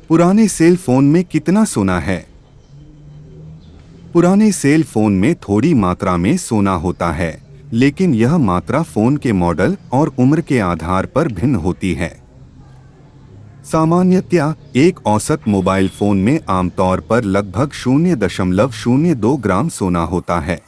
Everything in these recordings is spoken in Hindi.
पुराने सेल फोन में कितना सोना है? पुराने सेल फोन में थोड़ी मात्रा में सोना होता है, लेकिन यह मात्रा फोन के मॉडल और उम्र के आधार पर भिन्न होती है। सामान्यतया एक औसत मोबाइल फोन में आमतौर पर लगभग 0.02 ग्राम सोना होता है।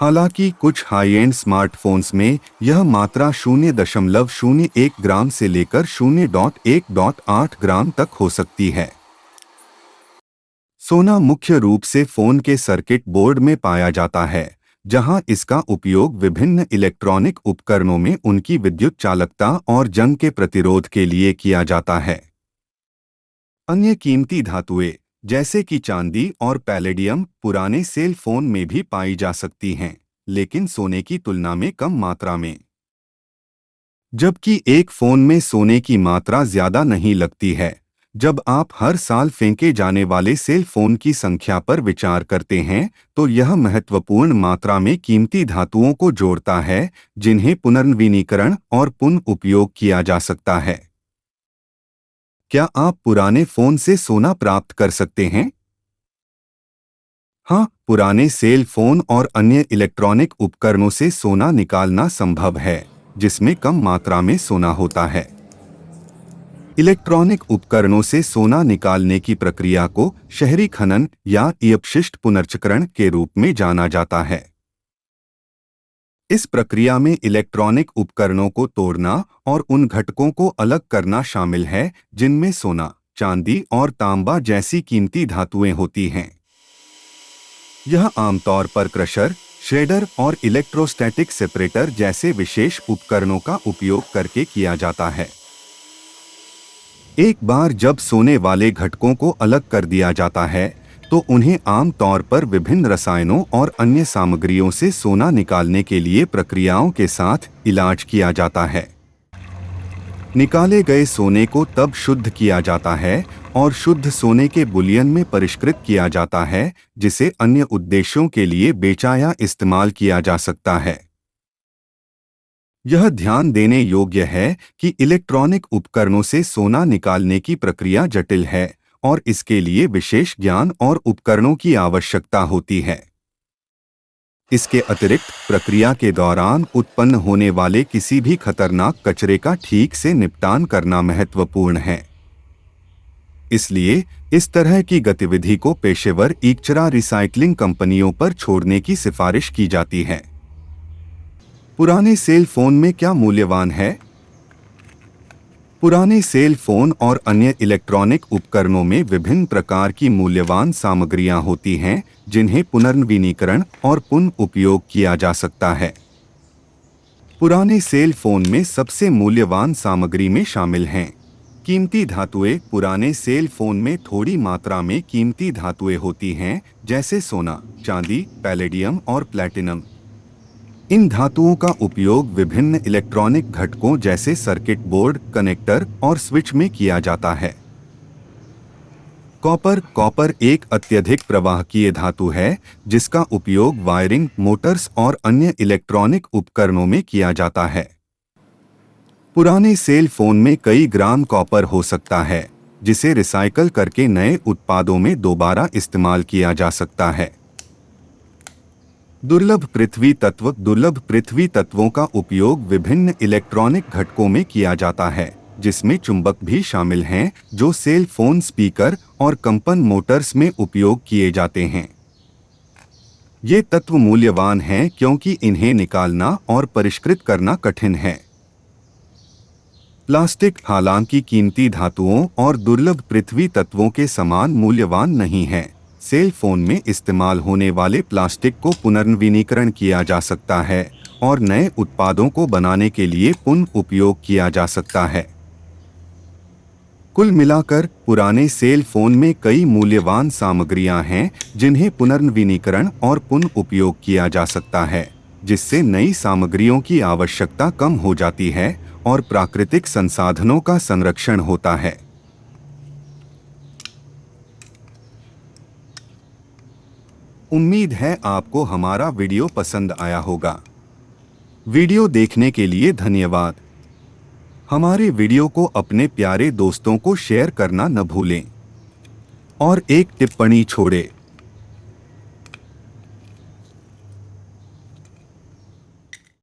हालांकि कुछ हाई एंड स्मार्टफोन्स में यह मात्रा 0.01 ग्राम से लेकर 0.1.8 ग्राम तक हो सकती है। सोना मुख्य रूप से फोन के सर्किट बोर्ड में पाया जाता है, जहां इसका उपयोग विभिन्न इलेक्ट्रॉनिक उपकरणों में उनकी विद्युत चालकता और जंग के प्रतिरोध के लिए किया जाता है। अन्य कीमती धातुएं जैसे कि चांदी और पैलेडियम पुराने सेल फोन में भी पाई जा सकती हैं, लेकिन सोने की तुलना में कम मात्रा में। जबकि एक फोन में सोने की मात्रा ज्यादा नहीं लगती है, जब आप हर साल फेंके जाने वाले सेल फोन की संख्या पर विचार करते हैं, तो यह महत्वपूर्ण मात्रा में कीमती धातुओं को जोड़ता है, जिन्हें पुनर्नवीनीकरण और पुनः उपयोग किया जा सकता है। क्या आप पुराने फोन से सोना प्राप्त कर सकते हैं? हाँ, पुराने सेल फोन और अन्य इलेक्ट्रॉनिक उपकरणों से सोना निकालना संभव है, जिसमें कम मात्रा में सोना होता है। इलेक्ट्रॉनिक उपकरणों से सोना निकालने की प्रक्रिया को शहरी खनन या अपशिष्ट पुनर्चक्रण के रूप में जाना जाता है। इस प्रक्रिया में इलेक्ट्रॉनिक उपकरणों को तोड़ना और उन घटकों को अलग करना शामिल है जिनमें सोना, चांदी और तांबा जैसी कीमती धातुएं होती हैं। यह आमतौर पर क्रशर, श्रेडर और इलेक्ट्रोस्टैटिक सेपरेटर जैसे विशेष उपकरणों का उपयोग करके किया जाता है। एक बार जब सोने वाले घटकों को अलग कर दिया जाता है, तो उन्हें आम तौर पर विभिन्न रसायनों और अन्य सामग्रियों से सोना निकालने के लिए प्रक्रियाओं के साथ इलाज किया जाता है। निकाले गए सोने को तब शुद्ध किया जाता है और शुद्ध सोने के बुलियन में परिष्कृत किया जाता है, जिसे अन्य उद्देश्यों के लिए बेचा या इस्तेमाल किया जा सकता है। यह ध्यान देने योग्य है कि इलेक्ट्रॉनिक उपकरणों से सोना निकालने की प्रक्रिया जटिल है और इसके लिए विशेष ज्ञान और उपकरणों की आवश्यकता होती है। इसके अतिरिक्त प्रक्रिया के दौरान उत्पन्न होने वाले किसी भी खतरनाक कचरे का ठीक से निपटान करना महत्वपूर्ण है। इसलिए इस तरह की गतिविधि को पेशेवर ईकचरा रिसाइकलिंग कंपनियों पर छोड़ने की सिफारिश की जाती है। पुराने सेल फोन में क्या मूल्यवान है? पुराने सेल फोन और अन्य इलेक्ट्रॉनिक उपकरणों में विभिन्न प्रकार की मूल्यवान सामग्रियां होती हैं, जिन्हें पुनर्नवीनीकरण और पुनः उपयोग किया जा सकता है। पुराने सेल फोन में सबसे मूल्यवान सामग्री में शामिल हैं कीमती धातुएं। पुराने सेल फोन में थोड़ी मात्रा में कीमती धातुएं होती हैं, जैसे सोना, चांदी, पैलेडियम और प्लैटिनम। इन धातुओं का उपयोग विभिन्न इलेक्ट्रॉनिक घटकों जैसे सर्किट बोर्ड, कनेक्टर और स्विच में किया जाता है। कॉपर एक अत्यधिक प्रवाहकीय धातु है, जिसका उपयोग वायरिंग, मोटर्स और अन्य इलेक्ट्रॉनिक उपकरणों में किया जाता है। पुराने सेल फोन में कई ग्राम कॉपर हो सकता है, जिसे रिसाइकल करके नए उत्पादों में दोबारा इस्तेमाल किया जा सकता है। दुर्लभ पृथ्वी तत्वों का उपयोग विभिन्न इलेक्ट्रॉनिक घटकों में किया जाता है, जिसमें चुंबक भी शामिल हैं, जो सेल फोन स्पीकर और कंपन मोटर्स में उपयोग किए जाते हैं। ये तत्व मूल्यवान हैं क्योंकि इन्हें निकालना और परिष्कृत करना कठिन है। प्लास्टिक हालांकि कीमती धातुओं और दुर्लभ पृथ्वी तत्वों के समान मूल्यवान नहीं है। सेल फोन में इस्तेमाल होने वाले प्लास्टिक को पुनर्नवीनीकरण किया जा सकता है और नए उत्पादों को बनाने के लिए पुनः उपयोग किया जा सकता है। कुल मिलाकर पुराने सेल फोन में कई मूल्यवान सामग्रियां हैं, जिन्हें पुनर्नवीनीकरण और पुनः उपयोग किया जा सकता है, जिससे नई सामग्रियों की आवश्यकता कम हो जाती है और प्राकृतिक संसाधनों का संरक्षण होता है। उम्मीद है आपको हमारा वीडियो पसंद आया होगा। वीडियो देखने के लिए धन्यवाद। हमारे वीडियो को अपने प्यारे दोस्तों को शेयर करना न भूलें और एक टिप्पणी छोड़ें।